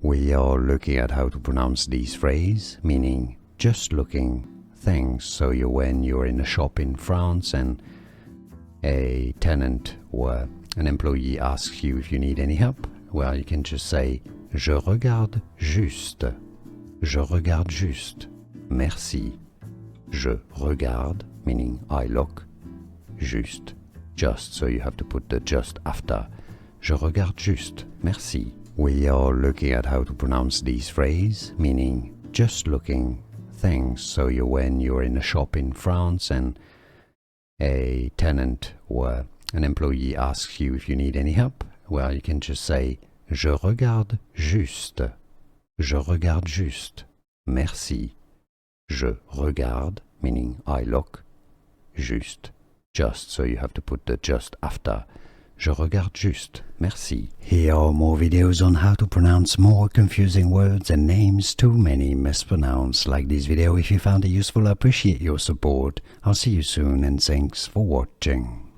We are looking at how to pronounce this phrase, meaning just looking, thanks. So when you're in a shop in France and a tenant or an employee asks you if you need any help, well, you can just say Je regarde juste. Je regarde juste. Merci. Je regarde, meaning I look. Juste. Just, so you have to put the just after. Je regarde juste. Merci. We are looking at how to pronounce this phrase, meaning just looking, thanks. So when you're in a shop in France and a tenant or an employee asks you if you need any help, well, you can just say Je regarde juste. Je regarde juste. Merci. Je regarde, meaning I look. Juste. Just, so you have to put the just after. Je regarde juste. Merci. Here are more videos on how to pronounce more confusing words and names too many mispronounced. Like this video if you found it useful. I appreciate your support. I'll see you soon and thanks for watching.